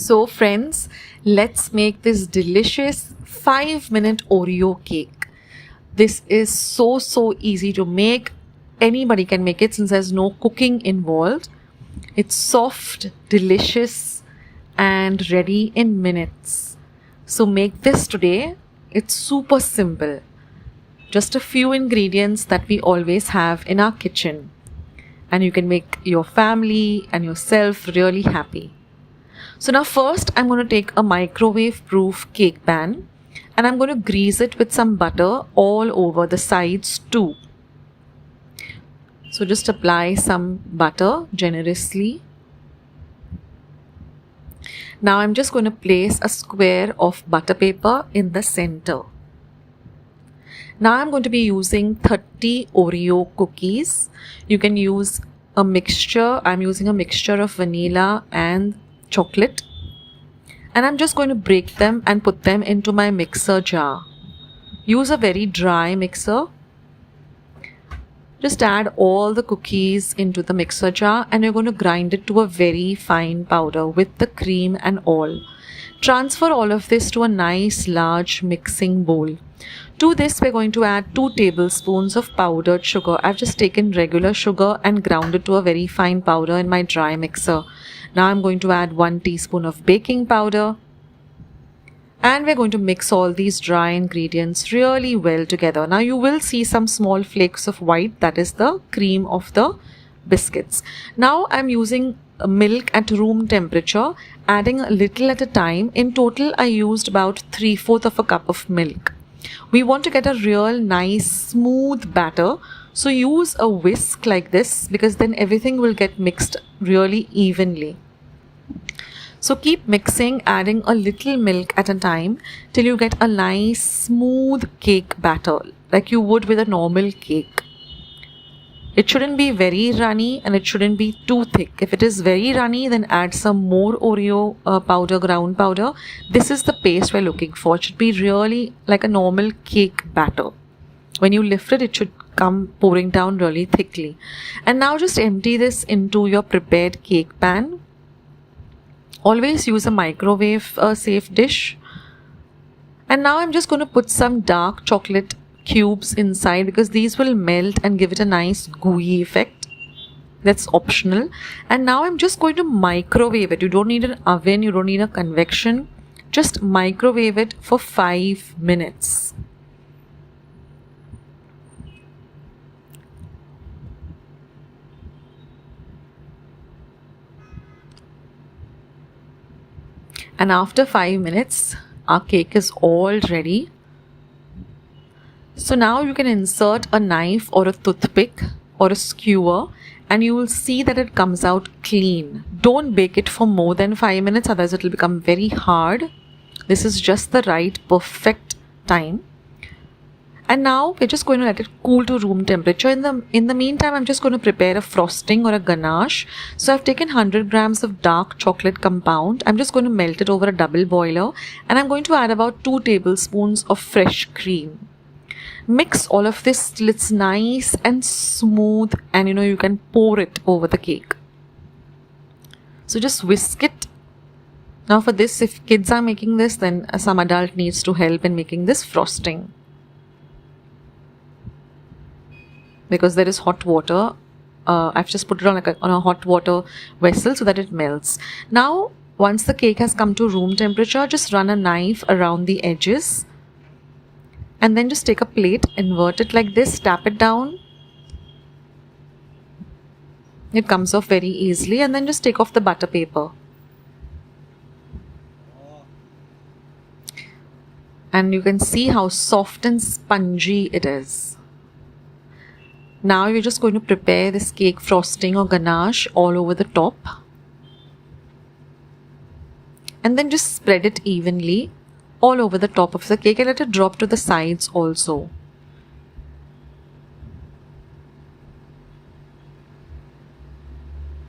So friends, let's make this delicious 5-minute Oreo cake. This is so easy to make. Anybody can make it since there's no cooking involved. It's soft, delicious, and ready in minutes. So make this today. It's super simple. Just a few ingredients that we always have in our kitchen. And you can make your family and yourself really happy. So now first I'm going to take a microwave proof cake pan and I'm going to grease it with some butter all over the sides too. So just apply some butter generously. Now I'm just going to place a square of butter paper in the center. Now I'm going to be using 30 Oreo cookies. You can use a mixture. I'm using a mixture of vanilla and chocolate. And I'm just going to break them and put them into my mixer jar. Use a very dry mixer. Just add all the cookies into the mixer jar and you're going to grind it to a very fine powder with the cream and all. Transfer all of this to a nice large mixing bowl. To this we're going to add 2 tablespoons of powdered sugar. I've just taken regular sugar and ground it to a very fine powder in my dry mixer. Now I'm going to add 1 teaspoon of baking powder. And we're going to mix all these dry ingredients really well together. Now you will see some small flakes of white, that is the cream of the biscuits. Now I'm using milk at room temperature, adding a little at a time. In total I used about 3/4 of a cup of milk. We want to get a real nice smooth batter. So use a whisk like this because then everything will get mixed really evenly. So keep mixing, adding a little milk at a time till you get a nice smooth cake batter like you would with a normal cake. It shouldn't be very runny and it shouldn't be too thick. If it is very runny, then add some more Oreo powder, ground powder. This is the paste we're looking for. It should be really like a normal cake batter. When you lift it, it should come pouring down really thickly. And now just empty this into your prepared cake pan. Always use a microwave safe dish. And now I'm just going to put some dark chocolate cubes inside because these will melt and give it a nice gooey effect. That's optional. And now I'm just going to microwave it. You don't need an oven, you don't need a convection. Just microwave it for 5 minutes. And after 5 minutes, our cake is all ready. So now you can insert a knife or a toothpick or a skewer and you will see that it comes out clean. Don't bake it for more than 5 minutes, otherwise it will become very hard. This is just the right perfect time. And now we're just going to let it cool to room temperature. In the meantime, I'm just going to prepare a frosting or a ganache. So I've taken 100 grams of dark chocolate compound. I'm just going to melt it over a double boiler. And I'm going to add about 2 tablespoons of fresh cream. Mix all of this till it's nice and smooth. And you can pour it over the cake. So just whisk it. Now for this, if kids are making this, then some adult needs to help in making this frosting. Because there is hot water, I've just put it on a hot water vessel so that it melts. Now, once the cake has come to room temperature, just run a knife around the edges. And then just take a plate, invert it like this, tap it down. It comes off very easily and then just take off the butter paper. And you can see how soft and spongy it is. Now you're just going to prepare this cake frosting or ganache all over the top. And then just spread it evenly all over the top of the cake and let it drop to the sides also.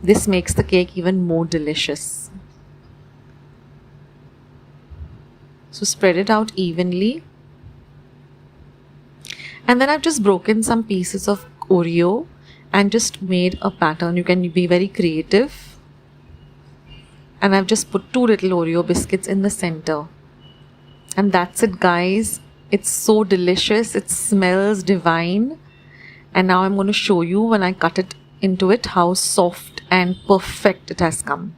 This makes the cake even more delicious. So spread it out evenly. And then I've just broken some pieces of Oreo and just made a pattern. You can be very creative And I've just put 2 little Oreo biscuits in the center. And that's it, guys. It's so delicious. It smells divine. And now I'm going to show you when I cut it into it how soft and perfect it has come.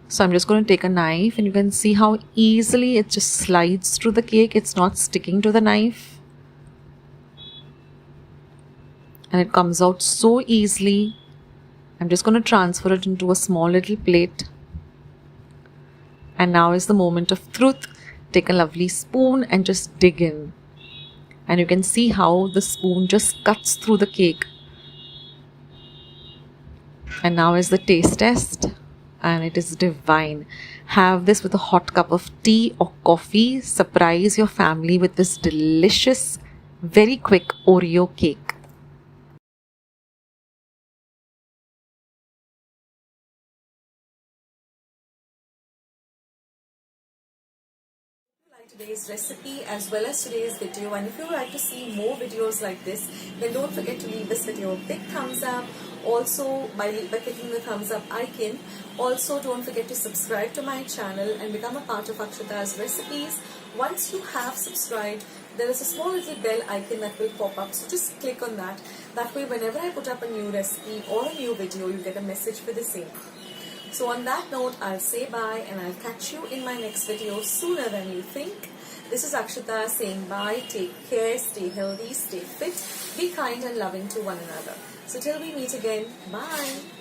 So I'm just going to take a knife, and you can see how easily it just slides through the cake. It's not sticking to the knife. And it comes out so easily. I'm just going to transfer it into a small little plate. And now is the moment of truth. Take a lovely spoon and just dig in. And you can see how the spoon just cuts through the cake. And now is the taste test. And it is divine. Have this with a hot cup of tea or coffee. Surprise your family with this delicious, very quick Oreo cake. Today's recipe as well as today's video, and if you would like to see more videos like this, then don't forget to leave this video a big thumbs up. Also by clicking the thumbs up icon. Also don't forget to subscribe to my channel and become a part of Akshata's recipes. Once you have subscribed, there is a small little bell icon that will pop up, so just click on that. That way whenever I put up a new recipe or a new video, you get a message for the same. So on that note, I'll say bye, and I'll catch you in my next video sooner than you think. This is Akshata saying bye. Take care, stay healthy, stay fit, be kind and loving to one another. So till we meet again, bye.